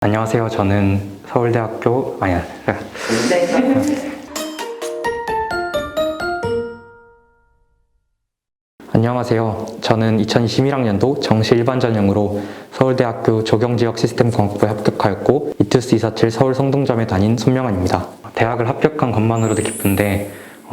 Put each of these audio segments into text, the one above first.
안녕하세요. 저는 서울대학교 안녕하세요. 저는 2021학년도 정시 일반 전형으로 서울대학교 조경지역 시스템공학부에 합격하였고 이투스 247 서울 성동점에 다닌 손명환입니다. 대학을 합격한 것만으로도 기쁜데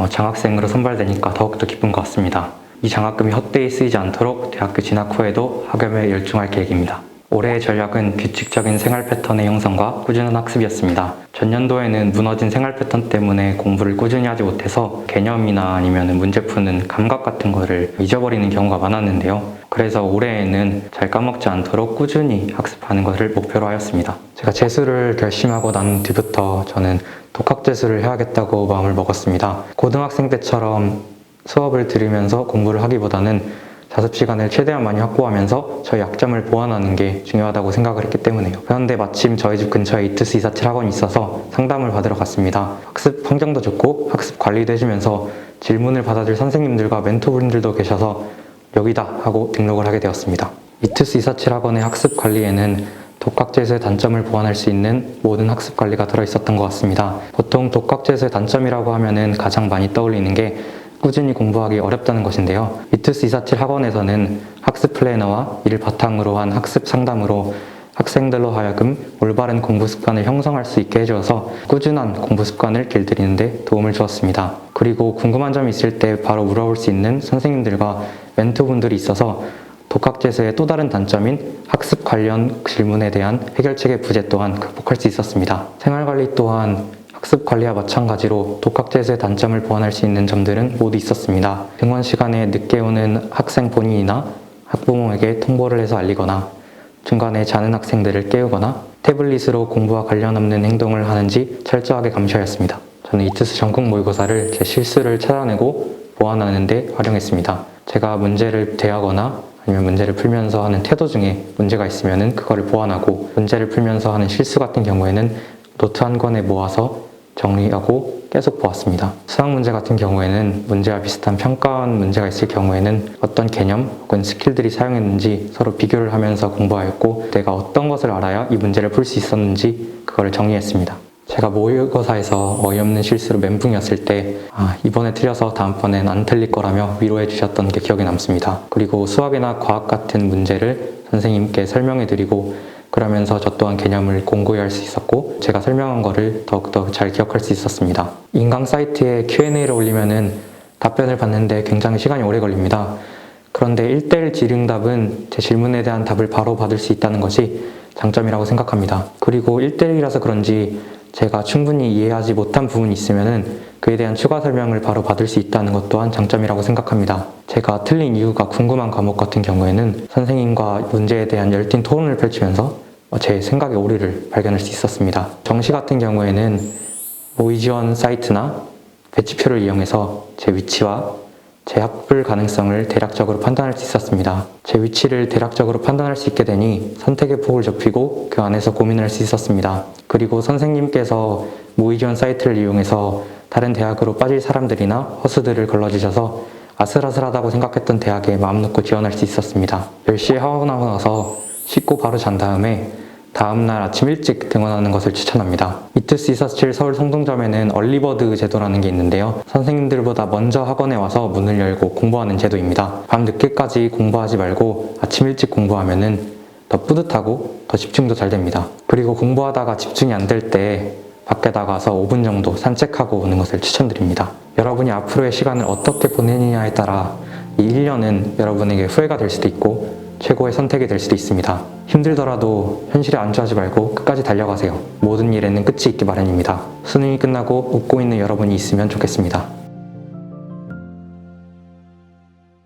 장학생으로 선발되니까 더욱더 기쁜 것 같습니다. 이 장학금이 헛되이 쓰이지 않도록 대학교 진학 후에도 학업에 열중할 계획입니다. 올해의 전략은 규칙적인 생활 패턴의 형성과 꾸준한 학습이었습니다. 전년도에는 무너진 생활 패턴 때문에 공부를 꾸준히 하지 못해서 개념이나 아니면 문제 푸는 감각 같은 거를 잊어버리는 경우가 많았는데요. 그래서 올해에는 잘 까먹지 않도록 꾸준히 학습하는 것을 목표로 하였습니다. 제가 재수를 결심하고 난 뒤부터 저는 독학재수를 해야겠다고 마음을 먹었습니다. 고등학생 때처럼 수업을 들으면서 공부를 하기보다는 자습 시간을 최대한 많이 확보하면서 저의 약점을 보완하는 게 중요하다고 생각을 했기 때문에요. 그런데 마침 저희 집 근처에 이투스 247 학원이 있어서 상담을 받으러 갔습니다. 학습 환경도 좋고 학습 관리도 해주면서 질문을 받아줄 선생님들과 멘토분들도 계셔서 여기다 하고 등록을 하게 되었습니다. 이투스 247 학원의 학습 관리에는 독학재수의 단점을 보완할 수 있는 모든 학습 관리가 들어있었던 것 같습니다. 보통 독학재수의 단점이라고 하면은 가장 많이 떠올리는 게 꾸준히 공부하기 어렵다는 것인데요. 이투스 247 학원에서는 학습 플래너와 이를 바탕으로 한 학습 상담으로 학생들로 하여금 올바른 공부 습관을 형성할 수 있게 해주어서 꾸준한 공부 습관을 길들이는 데 도움을 주었습니다. 그리고 궁금한 점이 있을 때 바로 물어볼 수 있는 선생님들과 멘토분들이 있어서 독학재수의 또 다른 단점인 학습 관련 질문에 대한 해결책의 부재 또한 극복할 수 있었습니다. 생활관리 또한 학습 관리와 마찬가지로 독학재수의 단점을 보완할 수 있는 점들은 모두 있었습니다. 등원 시간에 늦게 오는 학생 본인이나 학부모에게 통보를 해서 알리거나 중간에 자는 학생들을 깨우거나 태블릿으로 공부와 관련 없는 행동을 하는지 철저하게 감시하였습니다. 저는 이투스 전국 모의고사를 제 실수를 찾아내고 보완하는 데 활용했습니다. 제가 문제를 대하거나 아니면 문제를 풀면서 하는 태도 중에 문제가 있으면 그거를 보완하고 문제를 풀면서 하는 실수 같은 경우에는 노트 한 권에 모아서 정리하고 계속 보았습니다. 수학 문제 같은 경우에는 문제와 비슷한 평가원 문제가 있을 경우에는 어떤 개념 혹은 스킬들이 사용했는지 서로 비교를 하면서 공부하였고 내가 어떤 것을 알아야 이 문제를 풀 수 있었는지 그거를 정리했습니다. 제가 모의고사에서 어이없는 실수로 멘붕이었을 때 이번에 틀려서 다음번엔 안 틀릴 거라며 위로해 주셨던 게 기억에 남습니다. 그리고 수학이나 과학 같은 문제를 선생님께 설명해 드리고 그러면서 저 또한 개념을 공고히 할 수 있었고 제가 설명한 거를 더욱더 잘 기억할 수 있었습니다. 인강 사이트에 Q&A를 올리면은 답변을 받는데 굉장히 시간이 오래 걸립니다. 그런데 1대1 질의응답은 제 질문에 대한 답을 바로 받을 수 있다는 것이 장점이라고 생각합니다. 그리고 1대1이라서 그런지 제가 충분히 이해하지 못한 부분이 있으면은 그에 대한 추가 설명을 바로 받을 수 있다는 것 또한 장점이라고 생각합니다. 제가 틀린 이유가 궁금한 과목 같은 경우에는 선생님과 문제에 대한 열띤 토론을 펼치면서 제 생각의 오류를 발견할 수 있었습니다. 정시 같은 경우에는 모의 지원 사이트나 배치표를 이용해서 제 위치와 제 합불 가능성을 대략적으로 판단할 수 있었습니다. 제 위치를 대략적으로 판단할 수 있게 되니 선택의 폭을 좁히고 그 안에서 고민할 수 있었습니다. 그리고 선생님께서 모의 지원 사이트를 이용해서 다른 대학으로 빠질 사람들이나 허수들을 걸러주셔서 아슬아슬하다고 생각했던 대학에 마음 놓고 지원할 수 있었습니다. 10시에 하고 나서 씻고 바로 잔 다음에 다음날 아침 일찍 등원하는 것을 추천합니다. 이투스 247 서울 성동점에는 얼리버드 제도라는 게 있는데요. 선생님들보다 먼저 학원에 와서 문을 열고 공부하는 제도입니다. 밤 늦게까지 공부하지 말고 아침 일찍 공부하면은 더 뿌듯하고 더 집중도 잘 됩니다. 그리고 공부하다가 집중이 안 될 때 밖에 나가서 5분 정도 산책하고 오는 것을 추천드립니다. 여러분이 앞으로의 시간을 어떻게 보내느냐에 따라 이 1년은 여러분에게 후회가 될 수도 있고 최고의 선택이 될 수도 있습니다. 힘들더라도 현실에 안주하지 말고 끝까지 달려가세요. 모든 일에는 끝이 있기 마련입니다. 수능이 끝나고 웃고 있는 여러분이 있으면 좋겠습니다.